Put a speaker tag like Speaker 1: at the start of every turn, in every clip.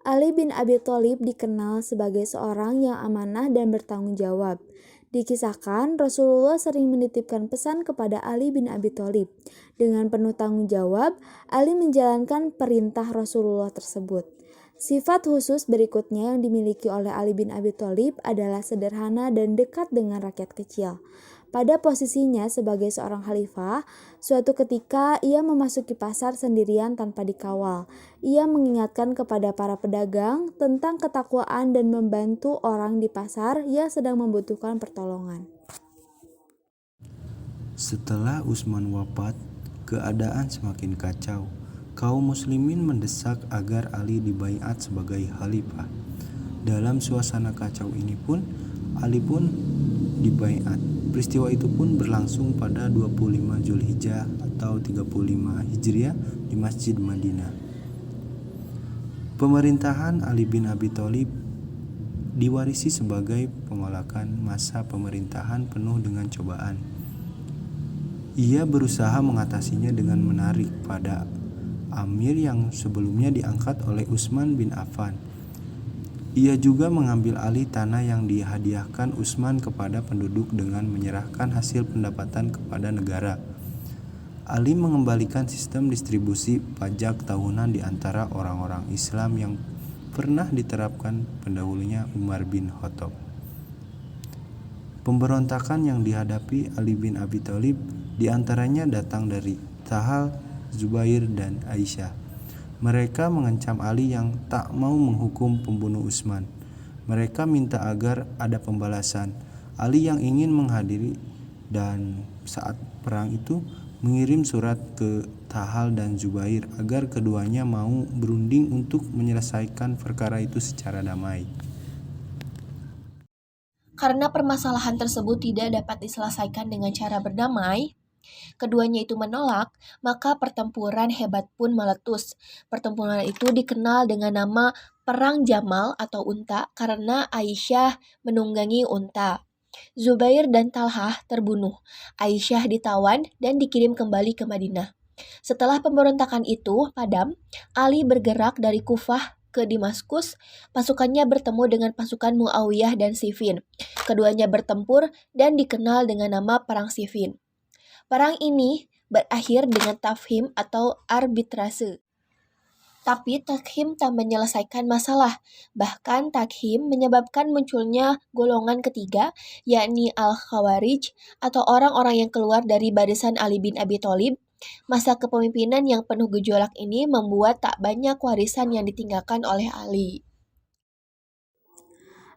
Speaker 1: Ali bin Abi Thalib dikenal sebagai seorang yang amanah dan bertanggung jawab. Dikisahkan Rasulullah sering menitipkan pesan kepada Ali bin Abi Thalib. Dengan penuh tanggung jawab, Ali menjalankan perintah Rasulullah tersebut. Sifat khusus berikutnya yang dimiliki oleh Ali bin Abi Thalib adalah sederhana dan dekat dengan rakyat kecil. Pada posisinya sebagai seorang khalifah, suatu ketika ia memasuki pasar sendirian tanpa dikawal. Ia mengingatkan kepada para pedagang tentang ketakwaan dan membantu orang di pasar yang sedang membutuhkan pertolongan.
Speaker 2: Setelah Utsman wafat, keadaan semakin kacau. Kaum muslimin mendesak agar Ali dibaiat sebagai khalifah. Dalam suasana kacau ini pun, Ali pun dibaiat. Peristiwa itu pun berlangsung pada 25 Zulhijjah atau 35 Hijriah di Masjid Madinah. Pemerintahan Ali bin Abi Thalib diwarisi sebagai pengolakan masa pemerintahan penuh dengan cobaan. Ia berusaha mengatasinya dengan menarik pada amir yang sebelumnya diangkat oleh Utsman bin Affan. Ia juga mengambil alih tanah yang dihadiahkan Utsman kepada penduduk dengan menyerahkan hasil pendapatan kepada negara. Ali mengembalikan sistem distribusi pajak tahunan di antara orang-orang Islam yang pernah diterapkan pendahulunya Umar bin Khattab. Pemberontakan yang dihadapi Ali bin Abi Thalib diantaranya datang dari Talhah, Zubair, dan Aisyah. Mereka mengancam Ali yang tak mau menghukum pembunuh Utsman. Mereka minta agar ada pembalasan. Ali yang ingin menghadiri dan saat perang itu mengirim surat ke Talhah dan Zubair agar keduanya mau berunding untuk menyelesaikan perkara itu secara damai.
Speaker 3: Karena permasalahan tersebut tidak dapat diselesaikan dengan cara berdamai, keduanya itu menolak, maka pertempuran hebat pun meletus. Pertempuran itu dikenal dengan nama Perang Jamal atau Unta karena Aisyah menunggangi unta. Zubair dan Talhah terbunuh. Aisyah ditawan dan dikirim kembali ke Madinah. Setelah pemberontakan itu padam, Ali bergerak dari Kufah ke Damaskus. Pasukannya bertemu dengan pasukan Muawiyah dan Siffin. Keduanya bertempur dan dikenal dengan nama Perang Siffin. Perang ini berakhir dengan tafhim atau arbitrase. Tapi takhim tak menyelesaikan masalah. Bahkan takhim menyebabkan munculnya golongan ketiga, yakni Al-Khawarij atau orang-orang yang keluar dari barisan Ali bin Abi Thalib. Masa kepemimpinan yang penuh gejolak ini membuat tak banyak warisan yang ditinggalkan oleh Ali.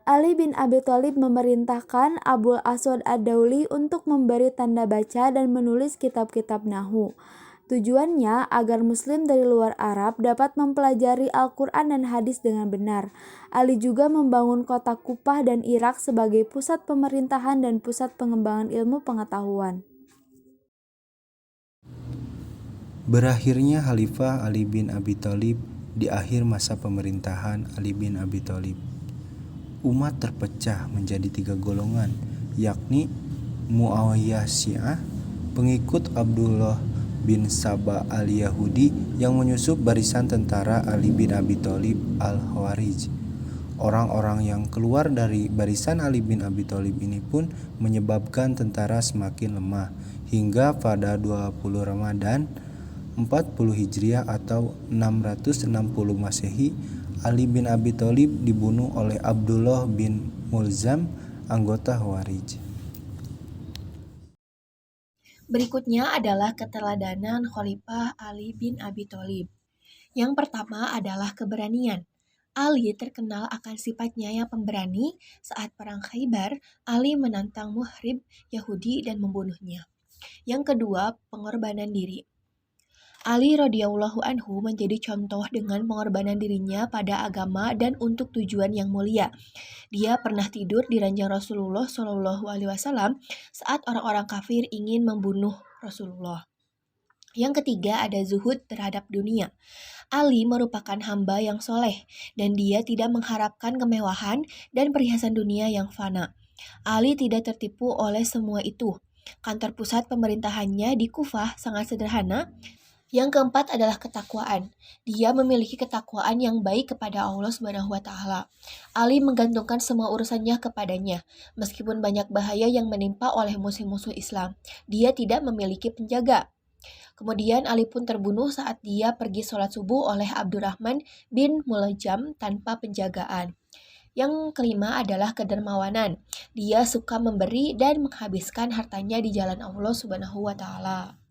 Speaker 1: Ali bin Abi Thalib memerintahkan Abul Aswad Ad-Dauli untuk memberi tanda baca dan menulis kitab-kitab Nahwu. Tujuannya agar muslim dari luar Arab dapat mempelajari Al-Quran dan hadis dengan benar. Ali juga membangun kota Kufah dan Irak sebagai pusat pemerintahan dan pusat pengembangan ilmu pengetahuan.
Speaker 2: Berakhirnya Khalifah Ali bin Abi Thalib di akhir masa pemerintahan Ali bin Abi Thalib. Umat terpecah menjadi 3 golongan, yakni Muawiyah Syiah, pengikut Abdullah bin Saba al-Yahudi yang menyusup barisan tentara Ali bin Abi Thalib al-Khawarij. Orang-orang yang keluar dari barisan Ali bin Abi Thalib ini pun menyebabkan tentara semakin lemah hingga pada 20 Ramadan 40 Hijriah atau 660 Masehi, Ali bin Abi Thalib dibunuh oleh Abdullah bin Mulzam, anggota Khawarij.
Speaker 3: Berikutnya adalah keteladanan Khalifah Ali bin Abi Thalib. Yang pertama adalah keberanian. Ali terkenal akan sifatnya yang pemberani. Saat perang Khaybar, Ali menantang muhrib Yahudi dan membunuhnya. Yang kedua, pengorbanan diri. Ali radhiyallahu anhu menjadi contoh dengan pengorbanan dirinya pada agama dan untuk tujuan yang mulia. Dia pernah tidur di ranjang Rasulullah Shallallahu Alaihi Wasallam saat orang-orang kafir ingin membunuh Rasulullah. Yang ketiga ada zuhud terhadap dunia. Ali merupakan hamba yang soleh dan dia tidak mengharapkan kemewahan dan perhiasan dunia yang fana. Ali tidak tertipu oleh semua itu. Kantor pusat pemerintahannya di Kufah sangat sederhana, Yang keempat adalah ketakwaan. Dia memiliki ketakwaan yang baik kepada Allah Subhanahu wa taala. Ali menggantungkan semua urusannya kepadanya. Meskipun banyak bahaya yang menimpa oleh musuh-musuh Islam, dia tidak memiliki penjaga. Kemudian Ali pun terbunuh saat dia pergi sholat subuh oleh Abdurrahman bin Muljam tanpa penjagaan. Yang kelima adalah kedermawanan. Dia suka memberi dan menghabiskan hartanya di jalan Allah Subhanahu wa taala.